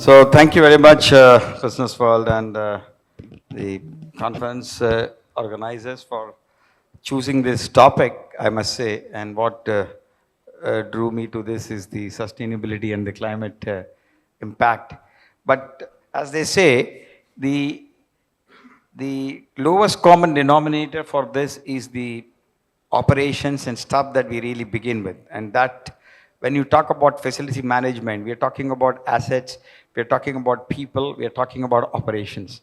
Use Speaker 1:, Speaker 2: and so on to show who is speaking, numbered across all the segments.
Speaker 1: So thank you very much, Business World and the conference organizers for choosing this topic, I must say. And what drew me to this is the sustainability and the climate impact. But as they say, the lowest common denominator for this is the operations and stuff that we really begin with. And that when you talk about facility management, we are talking about assets, we are talking about people, we are talking about operations.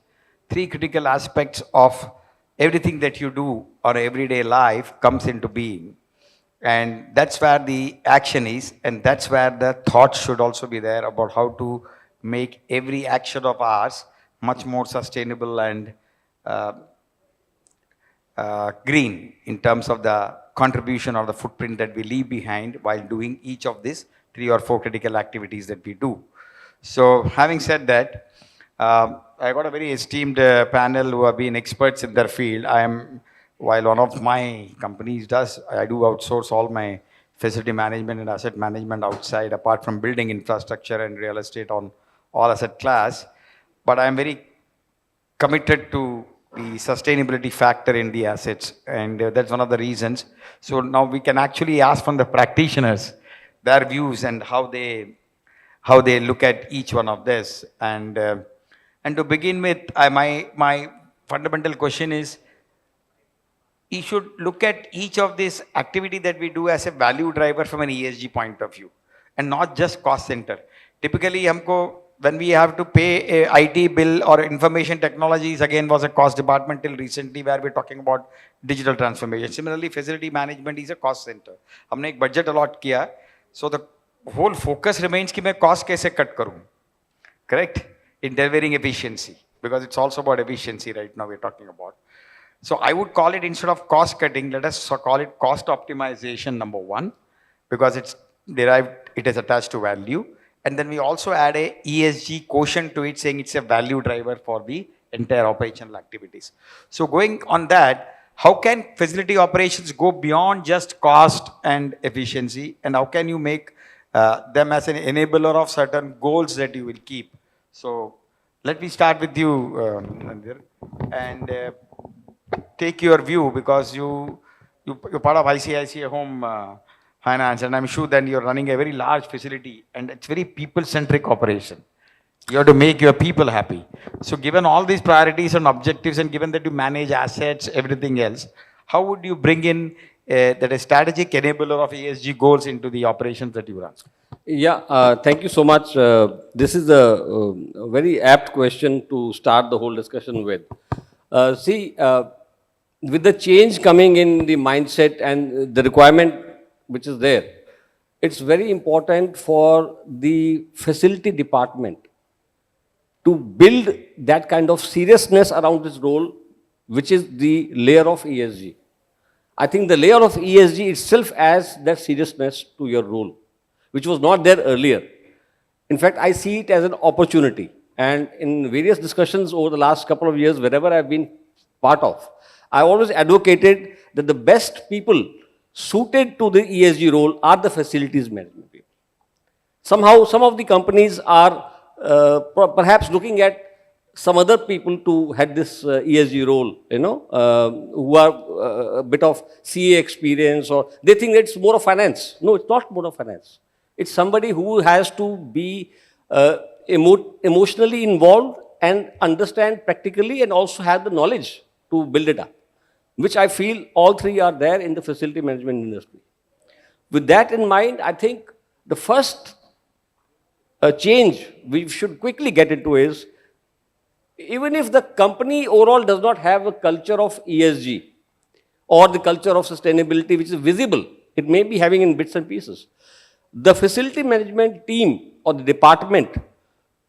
Speaker 1: Three critical aspects of everything that you do or everyday life comes into being. And that's where the action is, and that's where the thought should also be there about how to make every action of ours much more sustainable and uh, green in terms of the contribution or the footprint that we leave behind while doing each of these 3 or 4 critical activities that we do. So having said that, I got a very esteemed panel who have been experts in their field. While one of my companies I do outsource all my facility management and asset management outside, apart from building infrastructure and real estate on all asset class. But I'm very committed to the sustainability factor in the assets, and that's one of the reasons. So now we can actually ask from the practitioners their views and how they look at each one of this. And to begin with, my fundamental question is, you should look at each of this activity that we do as a value driver from an ESG point of view, and not just cost center. Typically, when we have to pay a IT bill or information technologies, again was a cost department till recently, where we're talking about digital transformation. Similarly, facility management is a cost center. हमने एक budget allot किया, so the whole focus remains कि मैं cost कैसे cut करूँ, correct? In delivering efficiency, because it's also about efficiency right now we're talking about. So I would call it, instead of cost cutting, let us call it cost optimization, number 1, because it is attached to value. And then we also add a ESG quotient to it, saying it's a value driver for the entire operational activities. So going on that, how can facility operations go beyond just cost and efficiency, and how can you make them as an enabler of certain goals that you will keep? So let me start with you, Navinder, and take your view, because you're part of ICICI Home Finance, and I'm sure that you're running a very large facility, and it's very people-centric operation. You have to make your people happy. So given all these priorities and objectives, and given that you manage assets, everything else, how would you bring in that a strategic enabler of ESG goals into the operations that you run?
Speaker 2: Yeah, thank you so much. This is a very apt question to start the whole discussion with. With the change coming in the mindset and the requirement which is there, it's very important for the facility department to build that kind of seriousness around this role, which is the layer of ESG. I think the layer of ESG itself adds that seriousness to your role, which was not there earlier. In fact, I see it as an opportunity. And in various discussions over the last couple of years, wherever I've been part of, I always advocated that the best people suited to the ESG role are the facilities management people. Somehow, some of the companies are perhaps looking at some other people to head this ESG role, who are a bit of CA experience, or they think it's more of finance. No, it's not more of finance. It's somebody who has to be emotionally involved and understand practically, and also have the knowledge to build it up, which I feel all three are there in the facility management industry. With that in mind, I think the first change we should quickly get into is, even if the company overall does not have a culture of ESG or the culture of sustainability which is visible, it may be having in bits and pieces, the facility management team or the department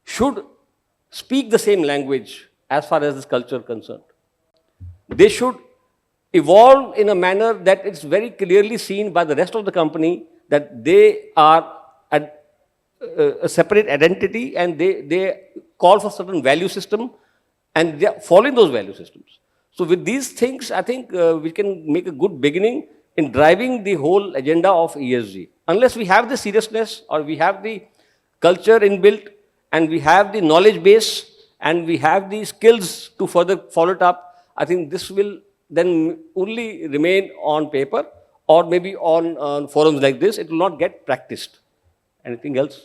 Speaker 2: should speak the same language as far as this culture is concerned. They should evolve in a manner that it's very clearly seen by the rest of the company that they are a separate identity, and they call for certain value system, and they are following those value systems. So with these things, I think we can make a good beginning in driving the whole agenda of ESG. Unless we have the seriousness or we have the culture inbuilt and we have the knowledge base, and we have the skills to further follow it up, I think this will then only remain on paper or maybe on forums like this. It will not get practiced. Anything else?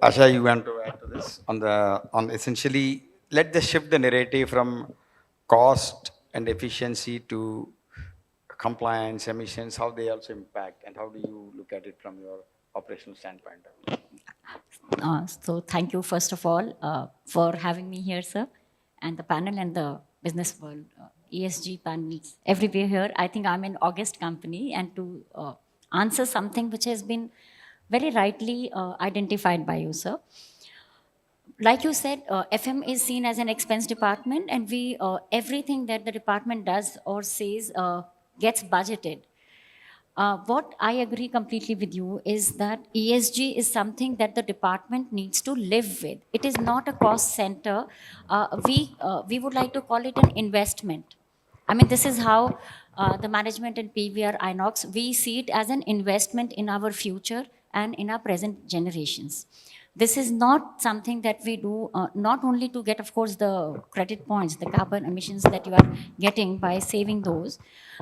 Speaker 1: Asha, you want to add to this on essentially let's shift the narrative from cost and efficiency to compliance, emissions, how they also impact, and how do you look at it from your operational standpoint?
Speaker 3: So thank you, first of all, for having me here, sir, and the panel and the business world, ESG panels everywhere here. I think I'm in August company, and to answer something which has been very rightly identified by you, sir. Like you said, FM is seen as an expense department, and we everything that the department does or says gets budgeted. What I agree completely with you is that ESG is something that the department needs to live with. It is not a cost center. We would like to call it an investment. I mean, this is how the management and PVR INOX, we see it as an investment in our future and in our present generations. This is not something that we do not only to get, of course, the credit points, the carbon emissions that you are getting by saving those.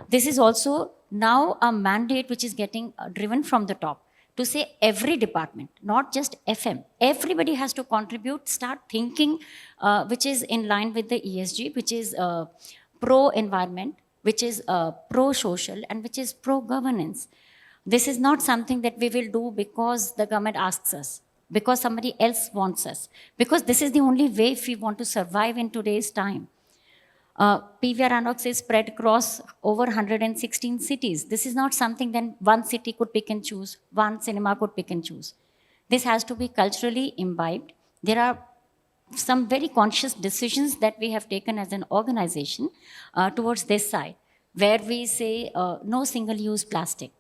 Speaker 3: This is also now a mandate which is getting driven from the top to say every department, not just FM, everybody has to contribute, start thinking, which is in line with the ESG, which is pro-environment, which is pro-social, and which is pro-governance. This is not something that we will do because the government asks us, because somebody else wants us, because this is the only way if we want to survive in today's time. PVR INOX is spread across over 116 cities. This is not something that one city could pick and choose, one cinema could pick and choose. This has to be culturally imbibed. There are some very conscious decisions that we have taken as an organization towards this side, where we say no single-use plastic.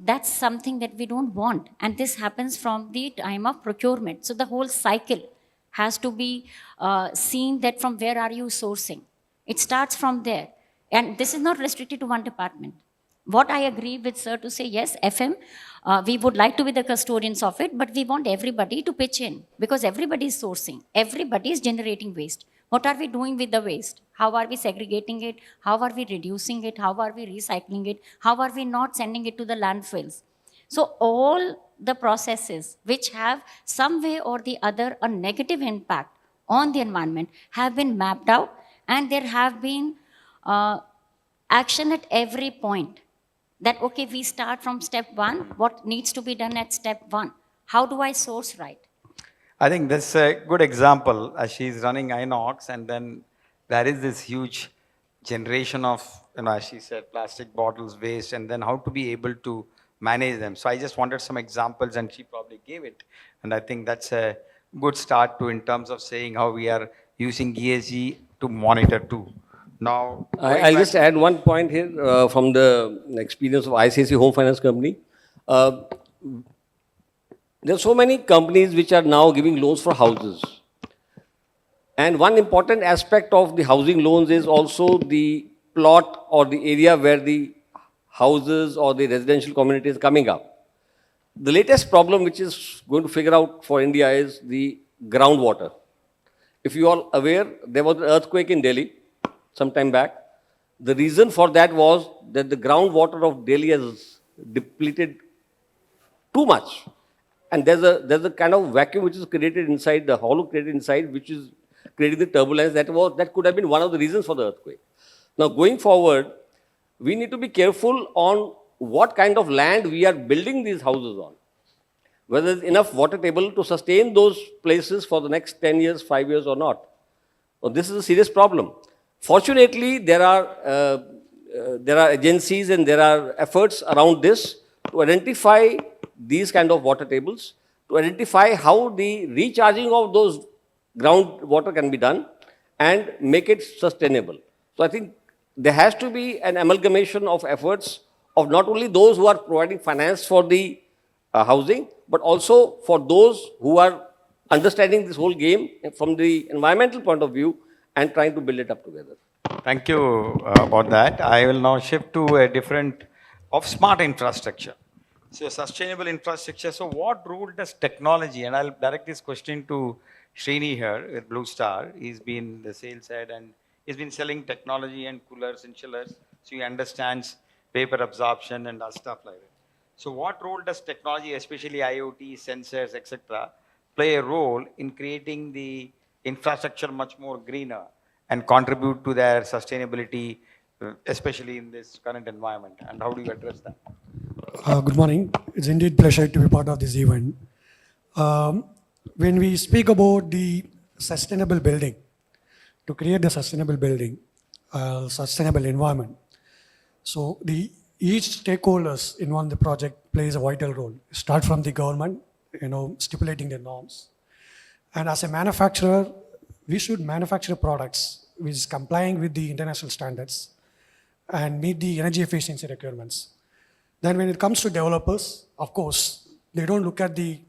Speaker 3: That's something that we don't want. And this happens from the time of procurement. So the whole cycle has to be seen that from where are you sourcing. It starts from there. And this is not restricted to one department. What I agree with sir to say, yes, FM, we would like to be the custodians of it, but we want everybody to pitch in because everybody is sourcing. Everybody is generating waste. What are we doing with the waste? How are we segregating it? How are we reducing it? How are we recycling it? How are we not sending it to the landfills? So all the processes which have some way or the other a negative impact on the environment have been mapped out, and there have been action at every point. That, okay, we start from step one, what needs to be done at step one? How do I source right?
Speaker 1: I think that's a good example. She's running INOX, and then there is this huge generation of, as she said, plastic bottles, waste, and then how to be able to manage them. So I just wanted some examples, and she probably gave it. And I think that's a good start to in terms of saying how we are using ESG to monitor too. Now,
Speaker 2: I'll just add one point here from the experience of ICICI Home Finance Company. There are so many companies which are now giving loans for houses. And one important aspect of the housing loans is also the plot or the area where the houses or the residential community is coming up. The latest problem which is going to figure out for India is the groundwater. If you are aware, there was an earthquake in Delhi some time back. The reason for that was that the groundwater of Delhi has depleted too much. And there's a kind of vacuum which is created inside, the hollow created inside, which is creating the turbulence. That could have been one of the reasons for the earthquake. Now, going forward, we need to be careful on what kind of land we are building these houses on. Whether there's enough water table to sustain those places for the next 10 years, 5 years or not. So this is a serious problem. Fortunately, there are agencies and there are efforts around this to identify these kind of water tables, to identify how the recharging of those groundwater can be done and make it sustainable. So I think there has to be an amalgamation of efforts of not only those who are providing finance for the housing, but also for those who are understanding this whole game from the environmental point of view and trying to build it up together.
Speaker 1: Thank you about that. I will now shift to a different of smart infrastructure. So sustainable infrastructure. So what role does technology, and I'll direct this question to Srini here with Blue Star. He's been the sales head and he's been selling technology and coolers and chillers. So he understands paper absorption and stuff like that. So what role does technology, especially IoT, sensors, etc., play a role in creating the infrastructure much more greener and contribute to their sustainability, especially in this current environment? And how do you address that?
Speaker 4: Good morning. It's indeed pleasure to be part of this event. When we speak about the sustainable building, to create the sustainable building, sustainable environment, so each stakeholders involved in the project plays a vital role. Start from the government, stipulating the norms, and as a manufacturer, we should manufacture products which is complying with the international standards and meet the energy efficiency requirements. Then when it comes to developers, of course, they don't look at the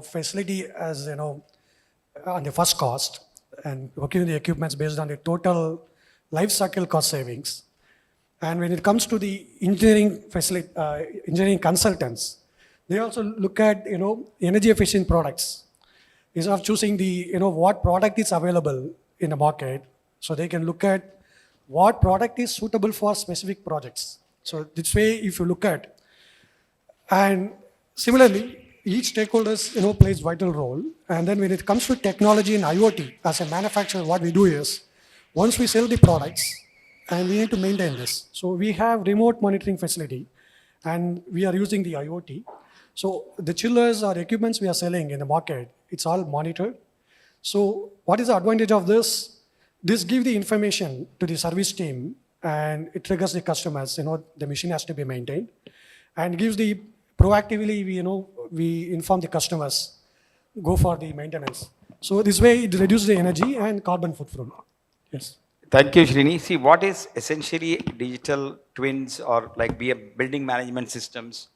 Speaker 4: facility as on the first cost and working with the equipments based on the total life cycle cost savings. And when it comes to the engineering consultants, they also look at energy efficient products. Instead of choosing the what product is available in the market, so they can look at what product is suitable for specific projects. So this way, if you look at, and similarly, each stakeholders plays vital role. And then when it comes to technology and IoT, as a manufacturer, what we do is, once we sell the products, and we need to maintain this. So we have remote monitoring facility, and we are using the IoT. So the chillers or equipments we are selling in the market, it's all monitored. So what is the advantage of this? This gives the information to the service team, and it triggers the customers, the machine has to be maintained, and gives the proactively, we inform the customers, go for the maintenance. So this way it reduces the energy and carbon footprint. Yes.
Speaker 1: Thank you, Srini. See, what is essentially digital twins or like building management systems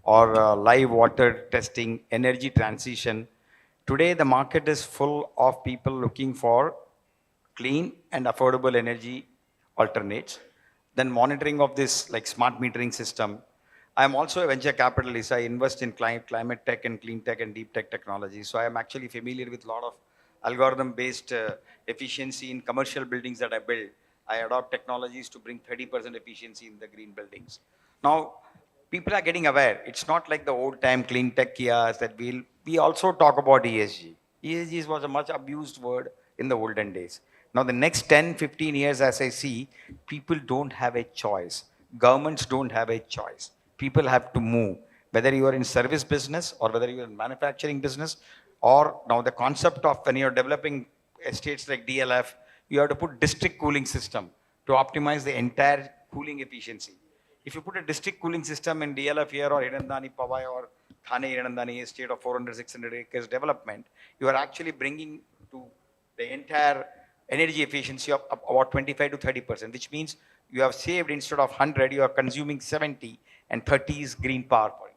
Speaker 1: or live water testing, energy transition? Today, the market is full of people looking for clean and affordable energy alternates. Then monitoring of this like smart metering system. I'm also a venture capitalist. I invest in climate tech and clean tech and deep tech technology. So I am actually familiar with a lot of algorithm-based efficiency in commercial buildings that I build. I adopt technologies to bring 30% efficiency in the green buildings. Now, people are getting aware. It's not like the old time clean tech kiosks that we also talk about ESG. ESG was a much abused word in the olden days. Now, the next 10, 15 years, as I see, people don't have a choice. Governments don't have a choice. People have to move. Whether you are in service business or whether you are in manufacturing business, or now the concept of when you're developing estates like DLF, you have to put district cooling system to optimize the entire cooling efficiency. If you put a district cooling system in DLF here or Hiranandani, Pavai or Thane Hiranandani estate of 400, 600 acres development, you are actually bringing to the entire energy efficiency of about 25 to 30%, which means you have saved instead of 100, you are consuming 70 and 30 is green power for you.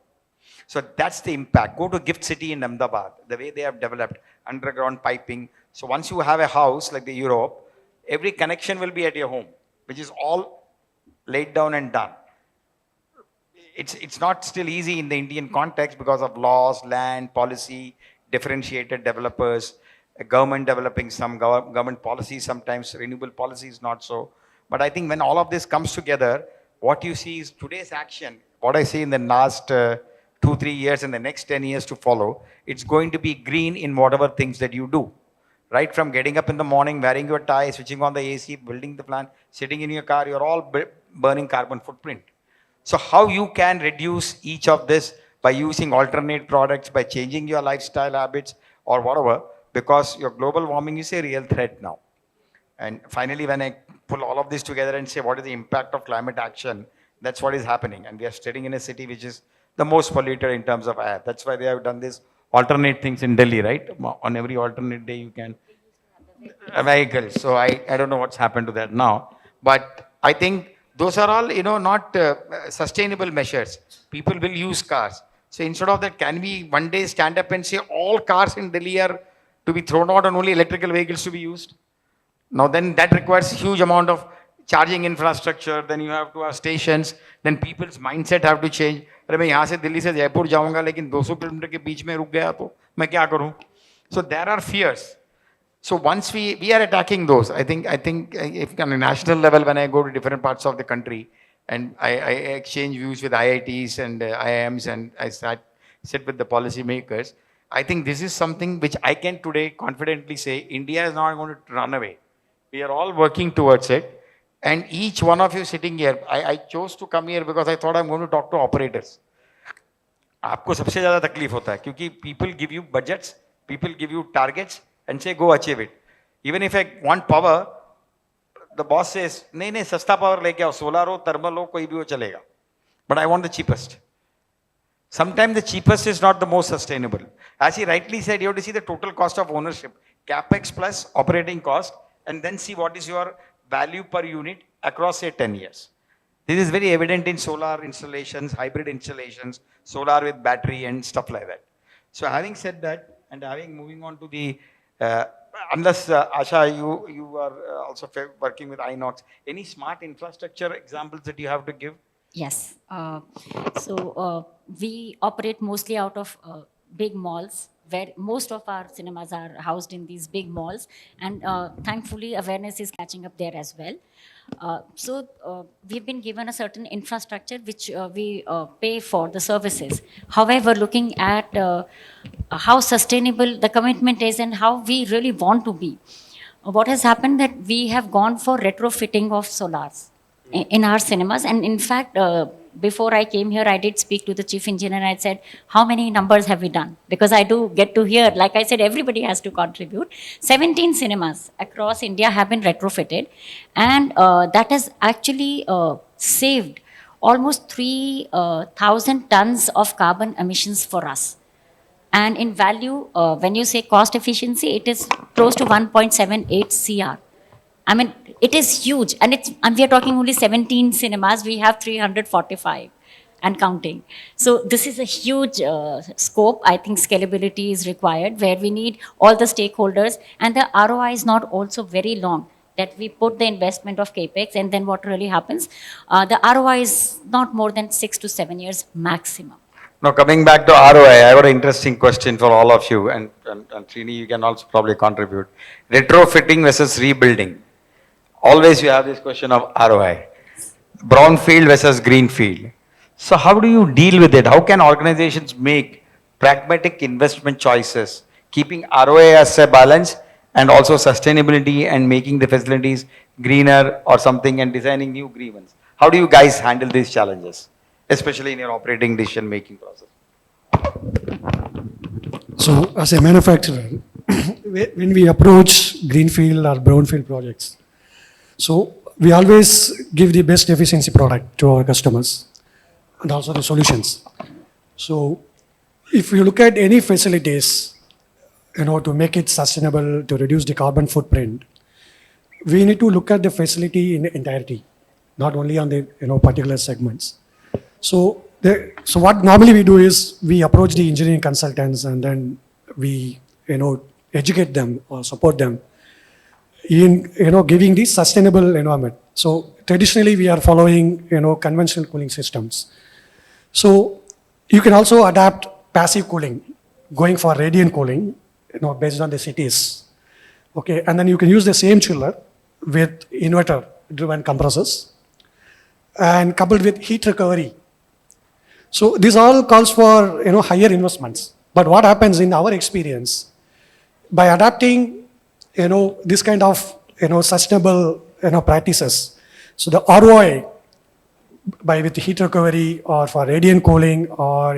Speaker 1: So that's the impact. Go to Gift City in Ahmedabad, the way they have developed underground piping. So once you have a house like the Europe, every connection will be at your home, which is all laid down and done. It's not still easy in the Indian context because of laws, land, policy, differentiated developers, government developing some government policies, sometimes renewable policies not so. But I think when all of this comes together, what you see is today's action, what I see in the last 2-3 years and the next 10 years to follow, it's going to be green in whatever things that you do. Right from getting up in the morning, wearing your tie, switching on the AC, building the plant, sitting in your car, you're all burning carbon footprint. So how you can reduce each of this by using alternate products, by changing your lifestyle habits or whatever, because your global warming is a real threat now. And finally, when I pull all of this together and say what is the impact of climate action, that's what is happening. And we are sitting in a city which is the most polluted in terms of air. That's why they have done this alternate things in Delhi, right? On every alternate day you can vehicles. So I don't know what's happened to that now. But I think those are all, not sustainable measures. People will use cars. So instead of that, can we one day stand up and say all cars in Delhi are to be thrown out and only electrical vehicles to be used? Now then that requires huge amount of charging infrastructure, then you have to have stations, then people's mindset have to change. अरे मैं यहाँ से दिल्ली से जयपुर जाऊँगा लेकिन 200 kilometre के बीच में रुक गया तो मैं क्या करूँ? So there are fears. So once we are attacking those, I think if on a national level, when I go to different parts of the country and I exchange views with IITs and IIMs and I sit with the policymakers, I think this is something which I can today confidently say India is not going to run away. We are all working towards it. And each one of you sitting here, I chose to come here because I thought I'm going to talk to operators. आपको सबसे ज़्यादा तकलीफ होता है क्योंकि people give you budgets, people give you targets and say go achieve it. Even if I want power, the boss says नहीं नहीं सस्ता power लेके आओ, solar हो, thermal हो, कोई भी हो चलेगा. But I want the cheapest. Sometimes the cheapest is not the most sustainable. As he rightly said, you have to see the total cost of ownership, capex plus operating cost, and then see what is your value per unit across say 10 years. This is very evident in solar installations, hybrid installations, solar with battery and stuff like that. So having said that, and moving on to the, unless Asha, you are also working with INOX, any smart infrastructure examples that you have to give?
Speaker 3: Yes. We operate mostly out of big malls where most of our cinemas are housed in these big malls, and thankfully awareness is catching up there as well. We've been given a certain infrastructure which we pay for the services. However, looking at how sustainable the commitment is and how we really want to be, what has happened that we have gone for retrofitting of solars in our cinemas. And in fact, before I came here, I did speak to the chief engineer and I said, how many numbers have we done? Because I do get to hear, like I said, everybody has to contribute. 17 cinemas across India have been retrofitted, and that has actually saved almost 3,000 tons of carbon emissions for us. And in value, when you say cost efficiency, it is close to 1.78 CR. I mean, it is huge, and we are talking only 17 cinemas. We have 345 and counting. So this is a huge scope. I think scalability is required, where we need all the stakeholders, and the ROI is not also very long. That we put the investment of capex, and then what really happens? The ROI is not more than 6 to 7 years maximum.
Speaker 1: Now coming back to ROI, I got an interesting question for all of you, and Srini, you can also probably contribute. Retrofitting versus rebuilding. Always you have this question of ROI. Brownfield versus greenfield. So how do you deal with it? How can organizations make pragmatic investment choices, keeping ROI as a balance and also sustainability and making the facilities greener or something and designing new green ones? How do you guys handle these challenges, especially in your operating decision-making process?
Speaker 4: So as a manufacturer, when we approach greenfield or brownfield projects, so we always give the best efficiency product to our customers and also the solutions. So if you look at any facilities, to make it sustainable, to reduce the carbon footprint, we need to look at the facility in entirety, not only on the particular segments. So what normally we do is we approach the engineering consultants and then we educate them or support them in giving the sustainable environment. So traditionally we are following conventional cooling systems. So you can also adapt passive cooling, going for radiant cooling, based on the cities. Okay, and then you can use the same chiller with inverter-driven compressors and coupled with heat recovery. So this all calls for higher investments. But what happens in our experience, by adapting this kind of sustainable practices, so the ROI with heat recovery or for radiant cooling or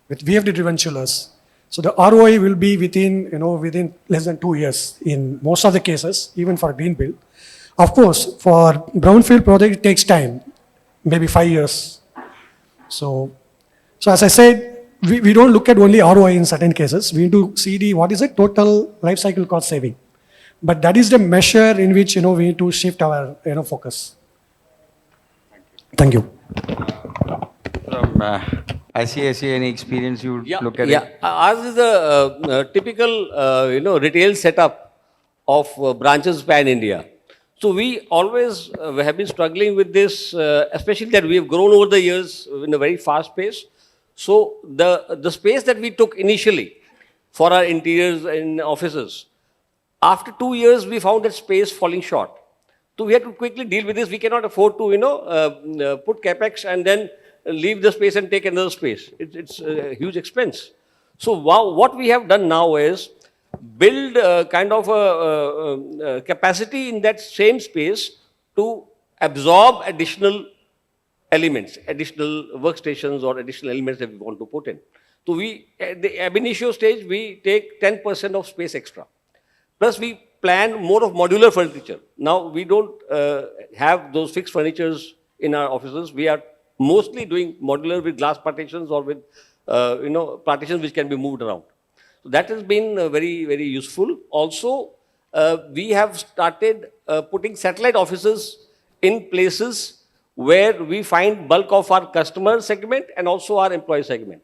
Speaker 4: with VFD driven chillers, so the ROI will be within less than 2 years in most of the cases, even for greenfield. Of course, for brownfield project it takes time, maybe 5 years. So as I said, we don't look at only ROI in certain cases. We need to see what is the total life cycle cost saving. But that is the measure in which we need to shift our focus. Thank you.
Speaker 1: From ICICI, any experience you look at?
Speaker 2: Yeah, ours is a typical retail setup of branches pan India. So we always have been struggling with this, especially that we have grown over the years in a very fast pace. So the space that we took initially for our interiors in offices, after 2 years, we found that space falling short. So we had to quickly deal with this. We cannot afford to, put capex and then leave the space and take another space. It's a huge expense. So what we have done now is build kind of a capacity in that same space to absorb additional elements, additional workstations or additional elements that we want to put in. So we, at the ab initio stage, we take 10% of space extra. Plus, we plan more of modular furniture. Now, we don't have those fixed furnitures in our offices. We are mostly doing modular with glass partitions or with, partitions which can be moved around. So that has been very, very useful. Also, we have started putting satellite offices in places where we find bulk of our customer segment and also our employee segment.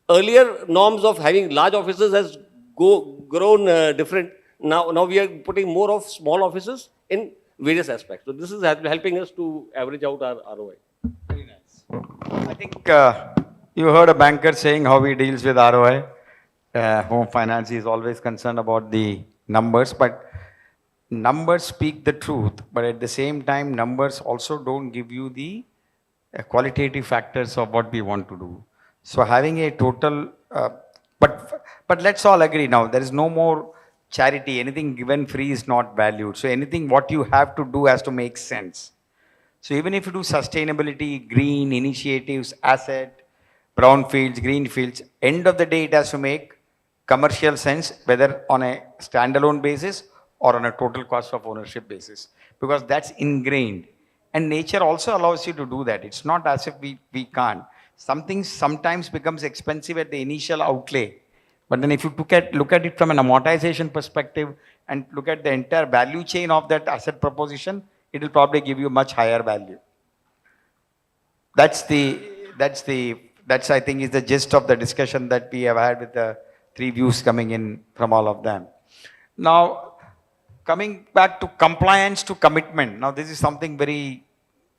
Speaker 2: Earlier norms of having large offices has grown different. Now we are putting more of small offices in various aspects. So this is helping us to average out our ROI.
Speaker 1: Very nice. I think you heard a banker saying how he deals with ROI. Home finance is always concerned about the numbers, but numbers speak the truth. But at the same time, numbers also don't give you the qualitative factors of what we want to do. So having a total, but let's all agree now, there is no more charity. Anything given free is not valued. So anything what you have to do has to make sense. So even if you do sustainability, green initiatives, asset, brownfields, greenfields, end of the day it has to make commercial sense, whether on a standalone basis or on a total cost of ownership basis, because that's ingrained. And nature also allows you to do that. It's not as if we can't. Something sometimes becomes expensive at the initial outlay. But then if you look at it from an amortization perspective and look at the entire value chain of that asset proposition, it will probably give you much higher value. That's I think is the gist of the discussion that we have had with the three views coming in from all of them. Now, coming back to compliance to commitment. Now, this is something very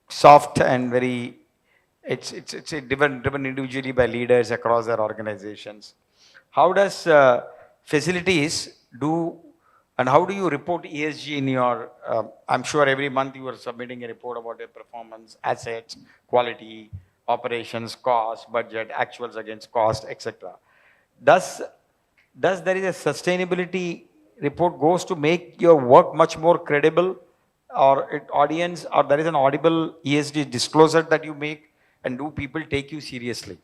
Speaker 1: soft and very, it's driven individually by leaders across their organizations. How does facilities do, and how do you report ESG in your, I'm sure every month you are submitting a report about your performance, assets, quality, operations, cost, budget, actuals against cost, etc. Does there is a sustainability report goes to make your work much more credible, or audience, or there is an audible ESG disclosure that you make, and do people take you seriously?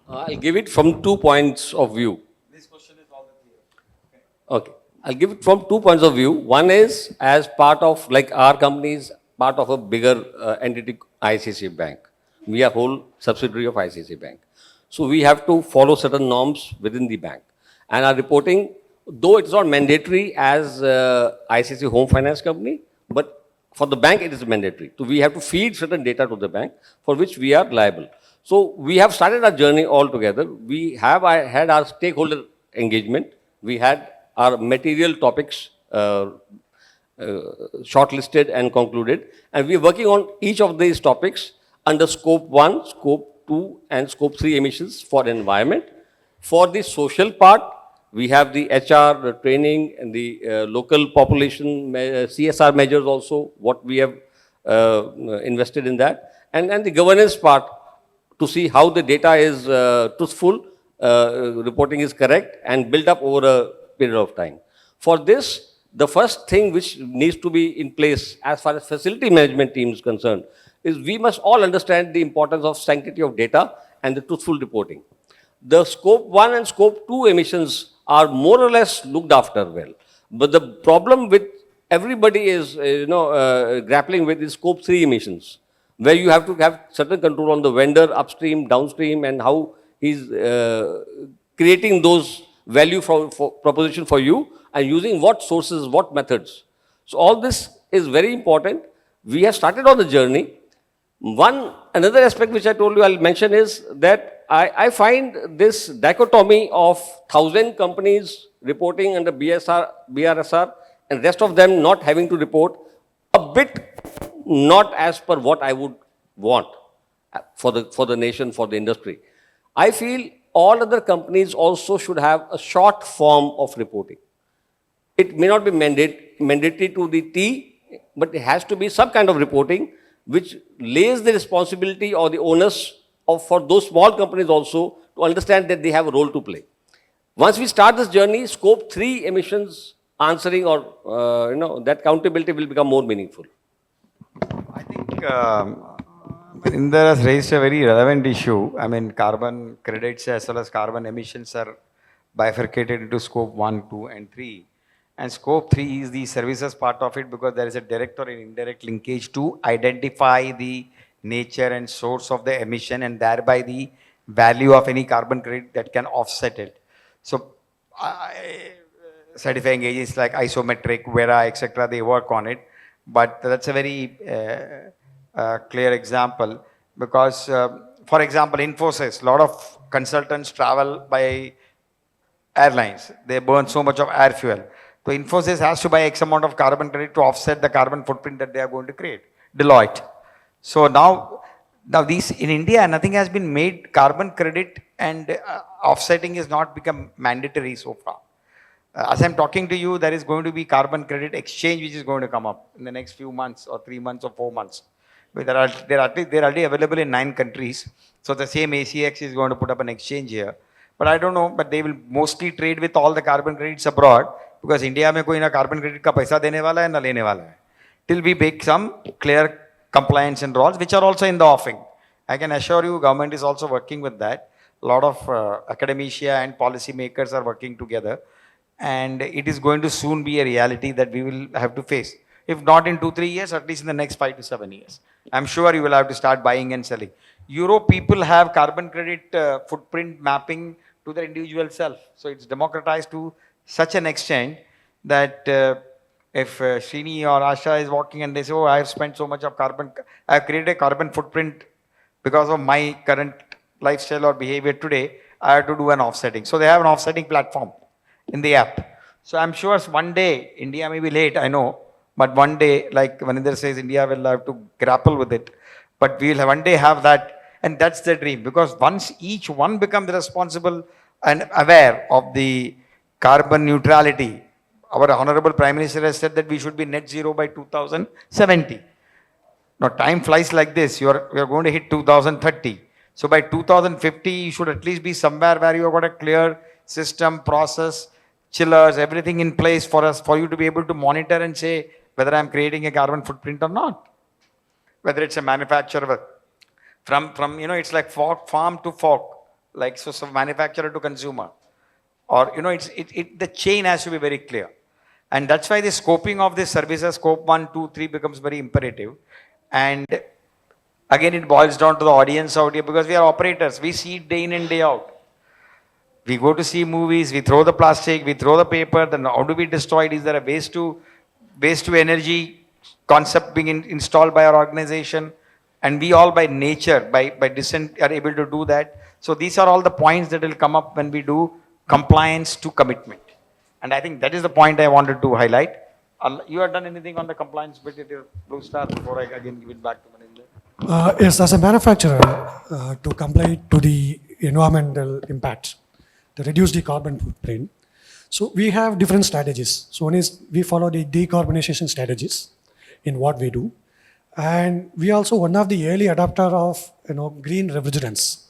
Speaker 2: I'll give it from 2 points of view.
Speaker 1: This question is all the three.
Speaker 2: Okay. I'll give it from 2 points of view. One is as part of, like our company is part of a bigger entity, ICICI Bank. We are whole subsidiary of ICICI Bank. So we have to follow certain norms within the bank. And our reporting, though it's not mandatory as ICICI Home Finance Company, but for the bank it is mandatory. So we have to feed certain data to the bank for which we are liable. So we have started our journey all together. We have had our stakeholder engagement. We had our material topics shortlisted and concluded. And we are working on each of these topics under scope 1, scope 2 and scope 3 emissions for environment. For the social part, we have the HR, the training and the local population CSR measures also, what we have invested in that. And the governance part, to see how the data is truthful, reporting is correct and built up over a period of time. For this, the first thing which needs to be in place as far as facility management team is concerned is we must all understand the importance of sanctity of data and the truthful reporting. The scope 1 and scope 2 emissions are more or less looked after well. But the problem with everybody is, grappling with is scope 3 emissions, where you have to have certain control on the vendor upstream, downstream, and how he's creating those value for proposition for you and using what sources, what methods. So all this is very important. We have started on the journey. Another aspect which I told you I'll mention is that I find this dichotomy of 1,000 companies reporting under BRSR and rest of them not having to report a bit not as per what I would want for the nation, for the industry. I feel all other companies also should have a short form of reporting. It may not be mandatory to the T, but it has to be some kind of reporting which lays the responsibility or the onus for those small companies also to understand that they have a role to play. Once we start this journey, scope 3 emissions answering or that accountability will become more meaningful.
Speaker 1: I think Navinder has raised a very relevant issue. I mean, carbon credits as well as carbon emissions are bifurcated into scope 1, 2, and 3. And scope 3 is the services part of it because there is a direct or an indirect linkage to identify the nature and source of the emission and thereby the value of any carbon credit that can offset it. So, certifying agencies like Isometric, Vera, etc., they work on it. But that's a very clear example because, for example, Infosys, a lot of consultants travel by airlines. They burn so much of air fuel. So Infosys has to buy X amount of carbon credit to offset the carbon footprint that they are going to create. Deloitte. So now these in India, nothing has been made carbon credit and offsetting is not become mandatory so far. As I'm talking to you, there is going to be carbon credit exchange which is going to come up in the next few months or 3 months or 4 months. But they're already available in 9 countries. So the same ACX is going to put up an exchange here. But I don't know, but they will mostly trade with all the carbon credits abroad because India में कोई ना carbon credit का पैसा देने वाला है ना लेने वाला है. Till we make some clear compliance and laws which are also in the offing. I can assure you government is also working with that. A lot of academia and policy makers are working together. And it is going to soon be a reality that we will have to face. If not in 2-3 years, at least in the next 5 to 7 years. I'm sure you will have to start buying and selling. Europe people have carbon credit footprint mapping to their individual self. So it's democratized to such an extent that if Srini or Asha is walking and they say, oh, I have spent so much of carbon, I have created a carbon footprint because of my current lifestyle or behavior today, I have to do an offsetting. So they have an offsetting platform in the app. So I'm sure one day, India may be late, I know, but one day, like Navinder says, India will have to grapple with it. But we will one day have that, and that's the dream. Because once each one becomes responsible and aware of the carbon neutrality, our Honorable Prime Minister has said that we should be net zero by 2070. Now time flies like this, we are going to hit 2030. So by 2050, you should at least be somewhere where you have got a clear system, process, chillers, everything in place for you to be able to monitor and say whether I'm creating a carbon footprint or not. Whether it's a manufacturer, from it's like farm to fork, like so manufacturer to consumer. Or, the chain has to be very clear. And that's why the scoping of this services, scope 1, 2, 3 becomes very imperative. And again, it boils down to the audience out here because we are operators. We see it day in and day out. We go to see movies, we throw the plastic, we throw the paper, then how do we destroy it? Is there a waste to energy concept being installed by our organization? And we all by nature, by descent are able to do that. So these are all the points that will come up when we do compliance to commitment. And I think that is the point I wanted to highlight. You have done anything on the compliance bit at your Blue Star before I again give it back to Navinder?
Speaker 4: Yes, as a manufacturer, to comply to the environmental impact, to reduce the carbon footprint. So we have different strategies. So one is we follow the decarbonization strategies in what we do. And we also one of the early adopter of green refrigerants.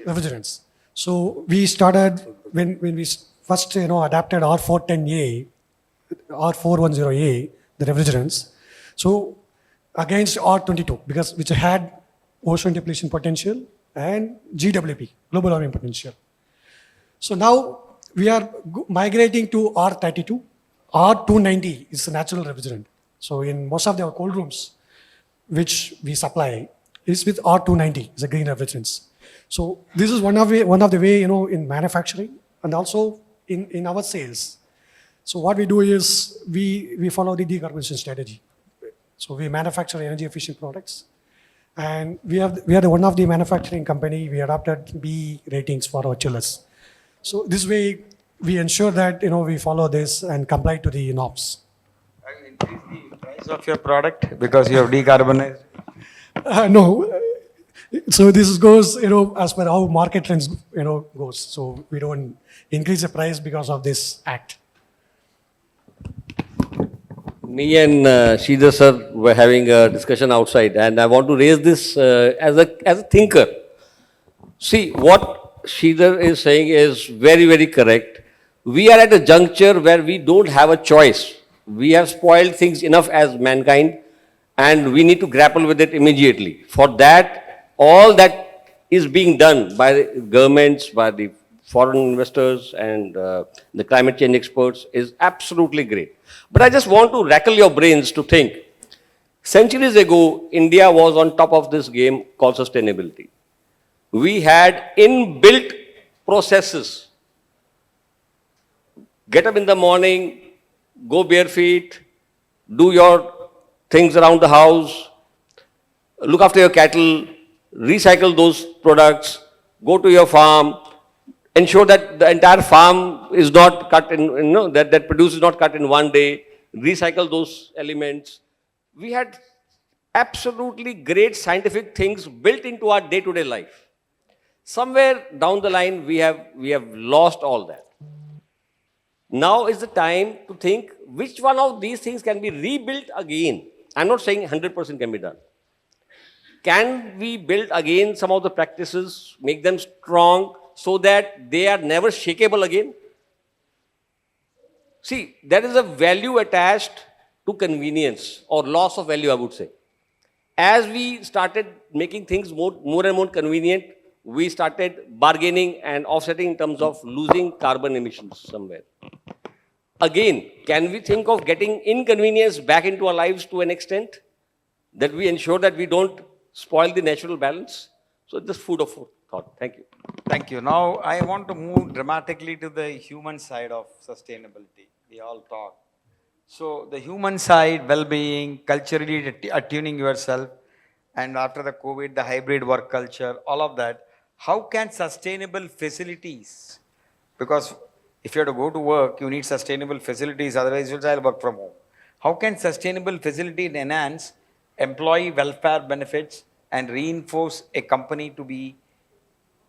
Speaker 4: Refrigerants. So we started when we first adapted R410A, R410A, the refrigerants. So against R22 because which had ocean depletion potential and GWP, global warming potential. So now we are migrating to R32. R290 is a natural refrigerant. So in most of our cold rooms, which we supply, is with R290, it's a green refrigerants. So this is one of the way in manufacturing and also in our sales. So what we do is we follow the decarbonization strategy. So we manufacture energy efficient products, and we are one of the manufacturing company. We adopted B ratings for our chillers. So this way we ensure that we follow this and comply to the norms.
Speaker 1: Increase the price of your product because you have decarbonized?
Speaker 4: No. So this goes, as per how market trends, goes. So we don't increase the price because of this act.
Speaker 2: Me and Shridhar sir were having a discussion outside, and I want to raise this as a thinker. See, what Shridhar is saying is very, very correct. We are at a juncture where we don't have a choice. We have spoiled things enough as mankind, and we need to grapple with it immediately. For that, all that is being done by the governments, by the foreign investors, and the climate change experts is absolutely great. But I just want to rackle your brains to think. Centuries ago, India was on top of this game called sustainability. We had inbuilt processes. Get up in the morning, go bare feet, do your things around the house, look after your cattle, recycle those products, go to your farm, ensure that the entire farm is not cut in, that produce is not cut in one day, recycle those elements. We had absolutely great scientific things built into our day-to-day life. Somewhere down the line, we have lost all that. Now is the time to think which one of these things can be rebuilt again. I'm not saying 100% can be done. Can we build again some of the practices, make them strong so that they are never shakeable again? See, there is a value attached to convenience or loss of value, I would say. As we started making things more and more convenient, we started bargaining and offsetting in terms of losing carbon emissions somewhere. Again, can we think of getting inconvenience back into our lives to an extent that we ensure that we don't spoil the natural balance? So just food of thought. Thank you.
Speaker 1: Thank you. Now I want to move dramatically to the human side of sustainability. We all talk. So the human side, well-being, culturally attuning yourself, and after the COVID, the hybrid work culture, all of that. How can sustainable facilities, because if you have to go to work, you need sustainable facilities, otherwise you'll try to work from home. How can sustainable facilities enhance employee welfare benefits and reinforce a company to be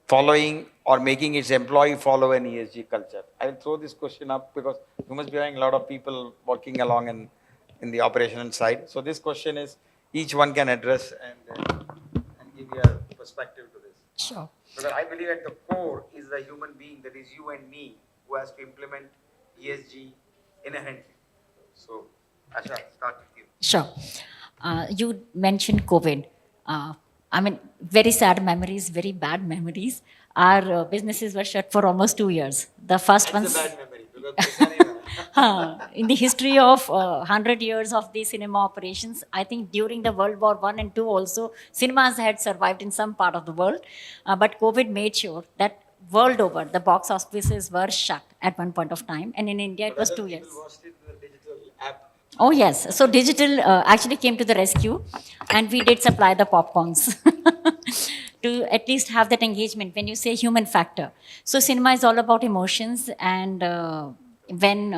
Speaker 1: following or making its employee follow an ESG culture? I will throw this question up because you must be having a lot of people working along in the operational side. So this question is, each one can address and give you a perspective to this.
Speaker 3: Sure.
Speaker 1: Because I believe at the core is the human being, that is you and me, who has to implement ESG inherently. So, Asha, start with you.
Speaker 3: Sure. You mentioned COVID. I mean, very sad memories, very bad memories. Our businesses were shut for almost 2 years. The first ones.
Speaker 1: That's a bad memory because
Speaker 3: In the history of 100 years of the cinema operations, I think during the World War I and II also, cinemas had survived in some part of the world. But COVID made sure that world over, the box offices were shut at one point of time. And in India, it was 2 years. Oh, yes. So digital actually came to the rescue, and we did supply the popcorns to at least have that engagement when you say human factor. So cinema is all about emotions, and when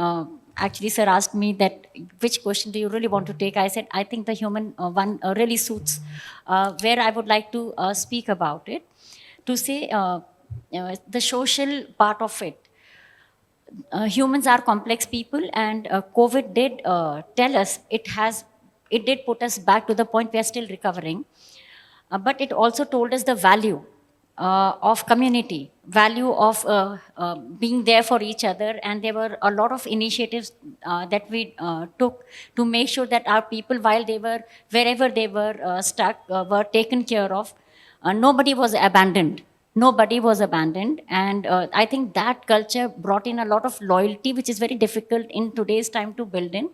Speaker 3: actually sir asked me that which question do you really want to take, I said, I think the human one really suits where I would like to speak about it, to say the social part of it. Humans are complex people, and COVID did tell us it did put us back to the point we are still recovering. But it also told us the value of community, value of being there for each other. And there were a lot of initiatives that we took to make sure that our people, while they were, wherever they were stuck, were taken care of. Nobody was abandoned. Nobody was abandoned. And I think that culture brought in a lot of loyalty, which is very difficult in today's time to build in.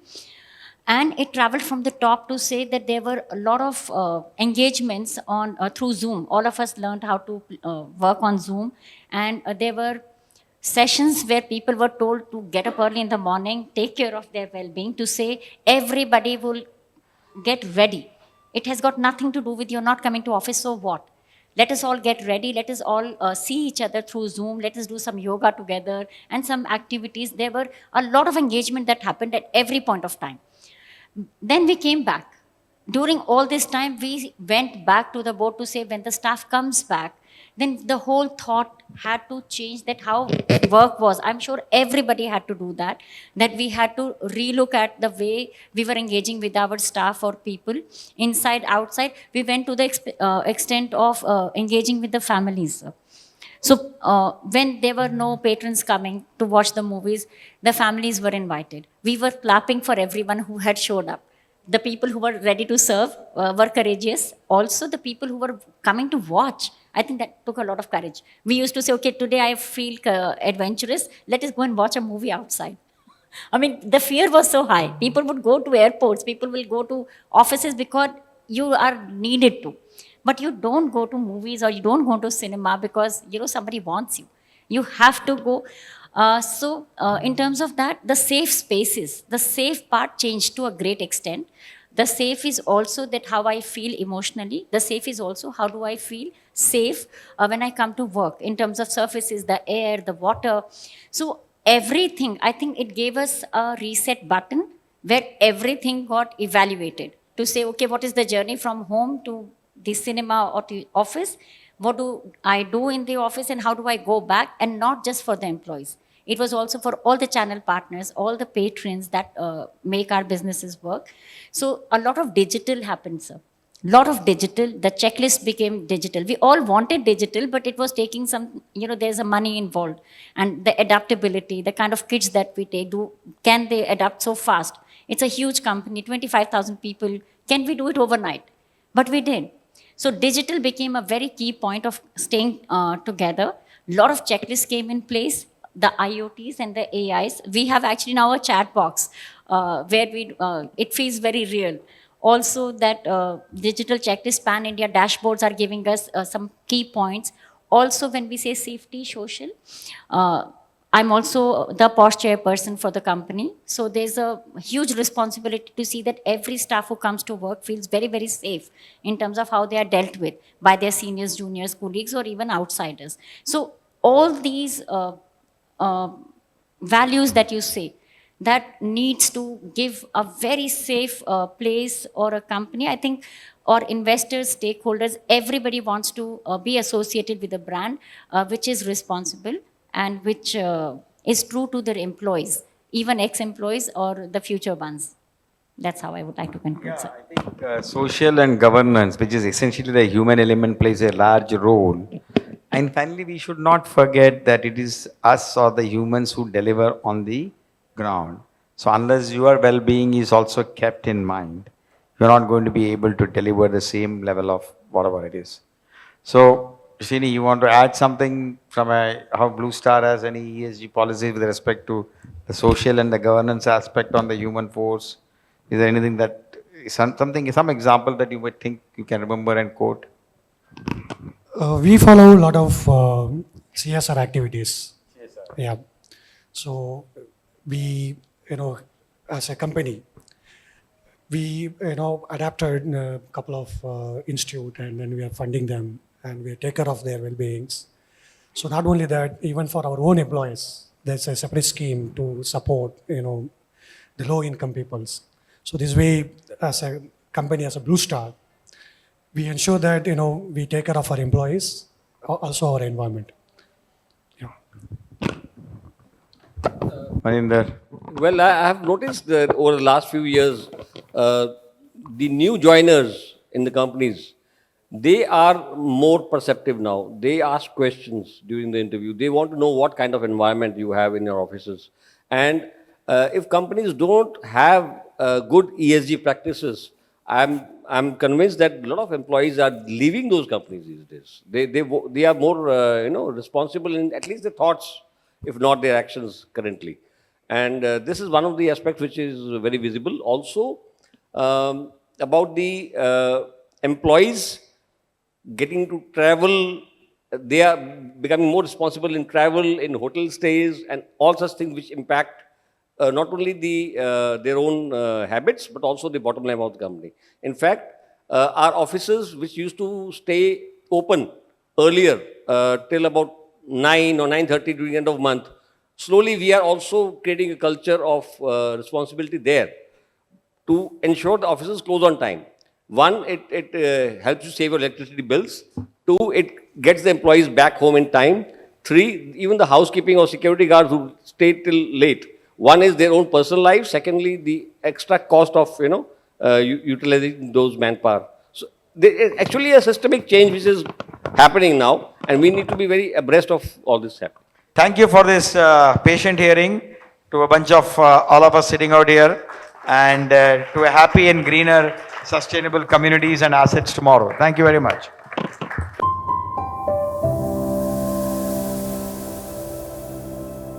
Speaker 3: And it traveled from the top to say that there were a lot of engagements on through Zoom. All of us learned how to work on Zoom. And there were sessions where people were told to get up early in the morning, take care of their well-being, to say everybody will get ready. It has got nothing to do with you're not coming to office, so what? Let us all get ready. Let us all see each other through Zoom. Let us do some yoga together and some activities. There were a lot of engagement that happened at every point of time. Then we came back. During all this time, we went back to the board to say when the staff comes back, then the whole thought had to change that how work was. I'm sure everybody had to do that, that we had to relook at the way we were engaging with our staff or people, inside, outside. We went to the extent of engaging with the families. So when there were no patrons coming to watch the movies, the families were invited. We were clapping for everyone who had showed up. The people who were ready to serve were courageous. Also, the people who were coming to watch, I think that took a lot of courage. We used to say, okay, today I feel adventurous. Let us go and watch a movie outside. I mean, the fear was so high. People would go to airports, people will go to offices because you are needed to. But you don't go to movies or you don't go to cinema because, somebody wants you. You have to go. In terms of that, the safe spaces, the safe part changed to a great extent. The safe is also that how I feel emotionally. The safe is also how do I feel safe when I come to work in terms of surfaces, the air, the water. So everything, I think it gave us a reset button where everything got evaluated to say, okay, what is the journey from home to the cinema or to office? What do I do in the office and how do I go back? And not just for the employees. It was also for all the channel partners, all the patrons that make our businesses work. So a lot of digital happened, sir. Lot of digital. The checklist became digital. We all wanted digital, but it was taking some, there's a money involved. And the adaptability, the kind of kids that we take, can they adapt so fast? It's a huge company, 25,000 people. Can we do it overnight? But we did. So digital became a very key point of staying together. A lot of checklists came in place, the IoTs and the AIs. We have actually now a chat box where it feels very real. Also that digital checklist pan-India dashboards are giving us some key points. Also when we say safety, social, I'm also the post chairperson for the company. So there's a huge responsibility to see that every staff who comes to work feels very, very safe in terms of how they are dealt with by their seniors, juniors, colleagues, or even outsiders. So all these values that you say, that needs to give a very safe place or a company, I think, or investors, stakeholders, everybody wants to be associated with a brand which is responsible and which is true to their employees, even ex-employees or the future ones. That's how I would like to conclude, sir.
Speaker 1: I think social and governance, which is essentially the human element, plays a large role. And finally, we should not forget that it is us or the humans who deliver on the ground. So unless your well-being is also kept in mind, you're not going to be able to deliver the same level of whatever it is. So, Srini, you want to add something from how Blue Star has any ESG policy with respect to the social and the governance aspect on the human force? Is there anything that, some example that you would think you can remember and quote?
Speaker 4: We follow a lot of CSR activities. CSR. Yeah. So we, as a company, we, adapted a couple of institute and then we are funding them and we take care of their well-beings. So not only that, even for our own employees, there's a separate scheme to support, the low-income peoples. So this way, as a company, as a Blue Star, we ensure that, we take care of our employees, also our environment. Yeah.
Speaker 1: Navinder.
Speaker 2: Well, I have noticed that over the last few years, the new joiners in the companies, they are more perceptive now. They ask questions during the interview. They want to know what kind of environment you have in your offices. And if companies don't have good ESG practices, I'm convinced that a lot of employees are leaving those companies these days. They are more responsible in at least their thoughts, if not their actions currently. And this is one of the aspects which is very visible. Also, about the employees getting to travel, they are becoming more responsible in travel, in hotel stays, and all such things which impact not only their own habits, but also the bottom line of the company. In fact, our offices, which used to stay open earlier till about 9 or 9:30 during the end of the month, slowly we are also creating a culture of responsibility there to ensure the offices close on time. One, it helps you save your electricity bills. Two, it gets the employees back home in time. Three, even the housekeeping or security guards who stay till late. One is their own personal life. Secondly, the extra cost of, utilizing those manpower. So there is actually a systemic change which is happening now, and we need to be very abreast of all this happening.
Speaker 1: Thank you for this patient hearing to a bunch of all of us sitting out here, and to a happy and greener, sustainable communities and assets tomorrow. Thank you very much.